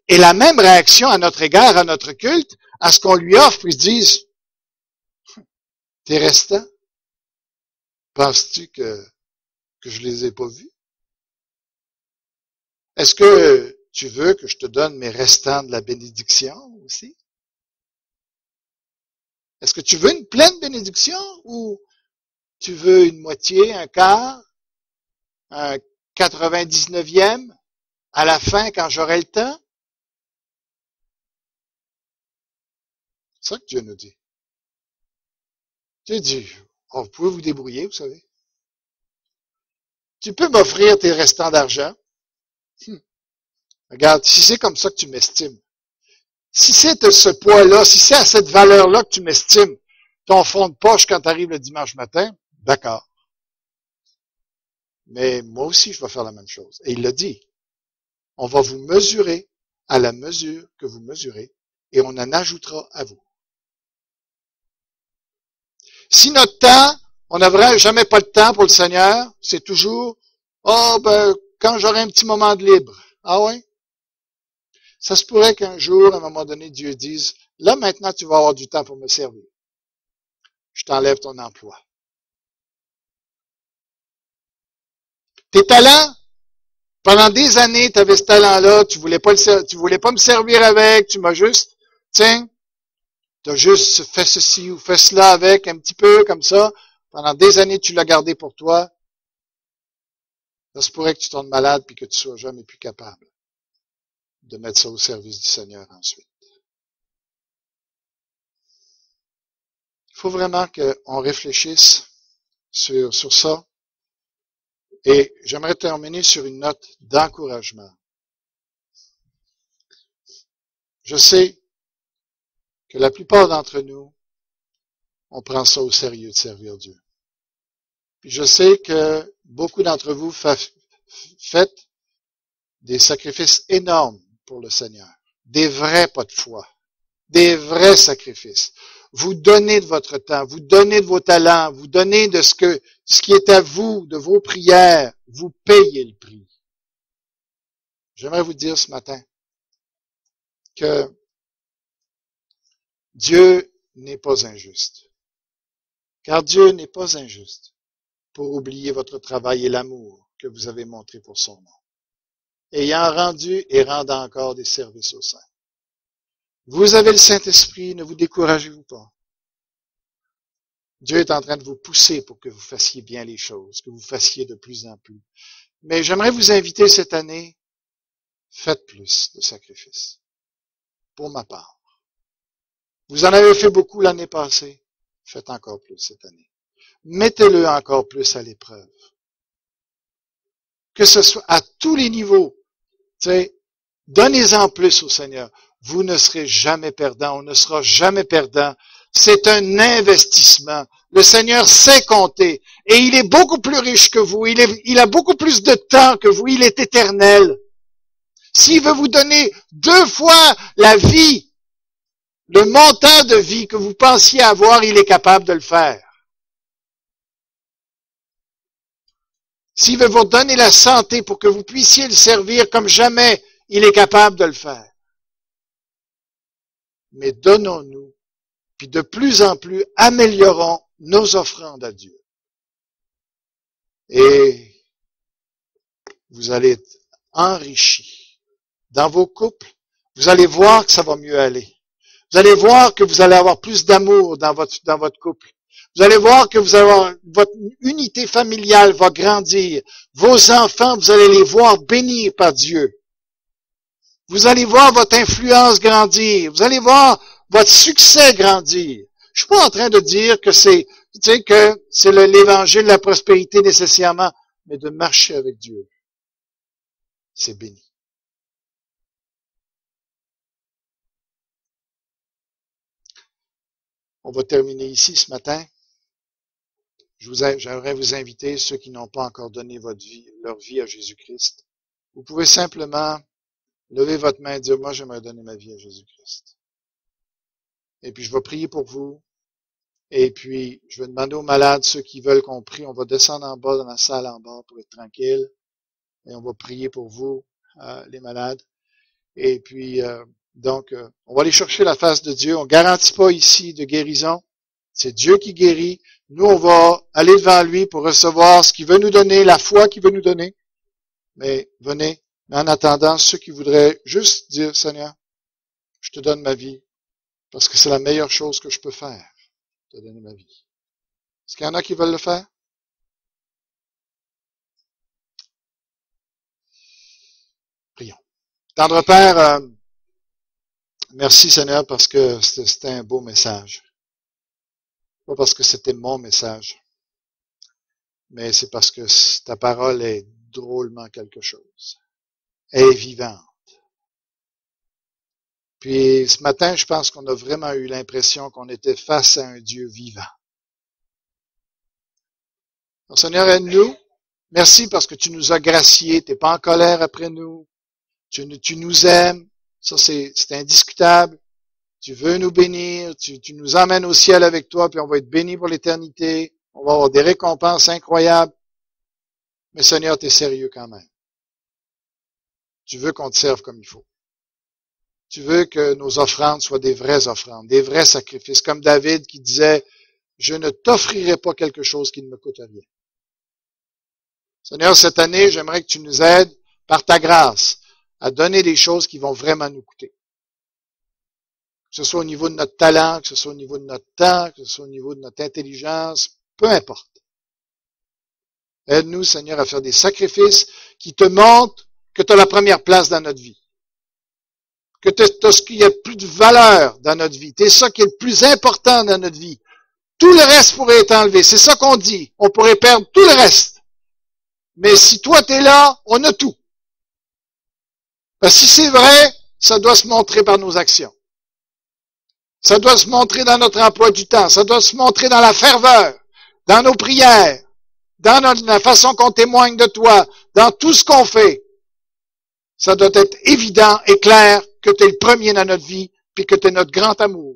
ait la même réaction à notre égard, à notre culte, à ce qu'on lui offre, il se dise, tes restants, penses-tu que je les ai pas vus? Est-ce que tu veux que je te donne mes restants de la bénédiction aussi? Est-ce que tu veux une pleine bénédiction ou tu veux une moitié, un quart, un 99e à la fin quand j'aurai le temps? C'est ça que Dieu nous dit. Dieu dit, oh, vous pouvez vous débrouiller, vous savez. Tu peux m'offrir tes restants d'argent. Regarde, si c'est comme ça que tu m'estimes, si c'est de ce poids-là, si c'est à cette valeur-là que tu m'estimes, ton fond de poche quand tu arrives le dimanche matin, d'accord. Mais moi aussi, je vais faire la même chose. Et il l'a dit. On va vous mesurer à la mesure que vous mesurez et on en ajoutera à vous. Si notre temps, on n'aurait jamais pas le temps pour le Seigneur, c'est toujours, quand j'aurai un petit moment de libre. Ah ouais? Ça se pourrait qu'un jour, à un moment donné, Dieu dise, là maintenant tu vas avoir du temps pour me servir. Je t'enlève ton emploi. Tes talents, pendant des années, tu avais ce talent-là, tu voulais pas me servir avec, tu m'as juste, tiens, tu as juste fait ceci ou fait cela avec, un petit peu comme ça. Pendant des années, tu l'as gardé pour toi. Ça se pourrait que tu tombes malade puis que tu sois jamais plus capable de mettre ça au service du Seigneur ensuite. Il faut vraiment qu'on réfléchisse sur ça. Et j'aimerais terminer sur une note d'encouragement. Je sais que la plupart d'entre nous, on prend ça au sérieux de servir Dieu. Puis je sais que beaucoup d'entre vous faites des sacrifices énormes pour le Seigneur. Des vrais pas de foi. Des vrais sacrifices. Vous donnez de votre temps, vous donnez de vos talents, vous donnez de ce qui est à vous, de vos prières, vous payez le prix. J'aimerais vous dire ce matin que Dieu n'est pas injuste. Car Dieu n'est pas injuste pour oublier votre travail et l'amour que vous avez montré pour son nom, ayant rendu et rendant encore des services aux saints. Vous avez le Saint-Esprit, ne vous découragez-vous pas. Dieu est en train de vous pousser pour que vous fassiez bien les choses, que vous fassiez de plus en plus. Mais j'aimerais vous inviter cette année, faites plus de sacrifices. Pour ma part. Vous en avez fait beaucoup l'année passée, faites encore plus cette année. Mettez-le encore plus à l'épreuve. Que ce soit à tous les niveaux. Donnez-en plus au Seigneur. Vous ne serez jamais perdant, on ne sera jamais perdant. C'est un investissement. Le Seigneur sait compter. Et il est beaucoup plus riche que vous. Il a beaucoup plus de temps que vous. Il est éternel. S'il veut vous donner 2 fois la vie, le montant de vie que vous pensiez avoir, il est capable de le faire. S'il veut vous donner la santé pour que vous puissiez le servir comme jamais, il est capable de le faire. Mais donnons-nous, puis de plus en plus, améliorons nos offrandes à Dieu. Et vous allez être enrichis. Dans vos couples, vous allez voir que ça va mieux aller. Vous allez voir que vous allez avoir plus d'amour dans votre couple. Vous allez voir que votre unité familiale va grandir. Vos enfants, vous allez les voir bénis par Dieu. Vous allez voir votre influence grandir. Vous allez voir votre succès grandir. Je suis pas en train de dire que c'est l'évangile de la prospérité nécessairement, mais de marcher avec Dieu. C'est béni. On va terminer ici ce matin. J'aimerais vous inviter, ceux qui n'ont pas encore donné leur vie à Jésus-Christ. Vous pouvez simplement lever votre main et dire, moi, j'aimerais donner ma vie à Jésus-Christ. Et puis, je vais prier pour vous. Et puis, je vais demander aux malades, ceux qui veulent qu'on prie, on va descendre en bas dans la salle en bas pour être tranquille. Et on va prier pour vous, les malades. Et puis, on va aller chercher la face de Dieu. On ne garantit pas ici de guérison. C'est Dieu qui guérit. Nous, on va aller devant lui pour recevoir ce qu'il veut nous donner, la foi qu'il veut nous donner. Mais venez. Mais en attendant, ceux qui voudraient juste dire, Seigneur, je te donne ma vie, parce que c'est la meilleure chose que je peux faire, te donner ma vie. Est-ce qu'il y en a qui veulent le faire? Prions. Tendre Père, merci Seigneur parce que c'était un beau message. Pas parce que c'était mon message, mais c'est parce que ta parole est drôlement quelque chose. Elle est vivante. Puis ce matin, je pense qu'on a vraiment eu l'impression qu'on était face à un Dieu vivant. Donc, Seigneur, aide-nous. Merci parce que tu nous as graciés. Tu n'es pas en colère après nous. Tu nous aimes. Ça, c'est indiscutable. Tu veux nous bénir. Tu nous emmènes au ciel avec toi, puis on va être bénis pour l'éternité. On va avoir des récompenses incroyables. Mais Seigneur, tu es sérieux quand même. Tu veux qu'on te serve comme il faut. Tu veux que nos offrandes soient des vraies offrandes, des vrais sacrifices. Comme David qui disait, je ne t'offrirai pas quelque chose qui ne me coûte rien. Seigneur, cette année, j'aimerais que tu nous aides, par ta grâce, à donner des choses qui vont vraiment nous coûter. Que ce soit au niveau de notre talent, que ce soit au niveau de notre temps, que ce soit au niveau de notre intelligence, peu importe. Aide-nous, Seigneur, à faire des sacrifices qui te montrent que tu as la première place dans notre vie. Que tu as ce qui a plus de valeur dans notre vie. Tu es ça qui est le plus important dans notre vie. Tout le reste pourrait être enlevé. C'est ça qu'on dit. On pourrait perdre tout le reste. Mais si toi tu es là, on a tout. Parce que si c'est vrai, ça doit se montrer par nos actions. Ça doit se montrer dans notre emploi du temps. Ça doit se montrer dans la ferveur, dans nos prières, dans la façon qu'on témoigne de toi, dans tout ce qu'on fait. Ça doit être évident et clair que tu es le premier dans notre vie, puis que tu es notre grand amour,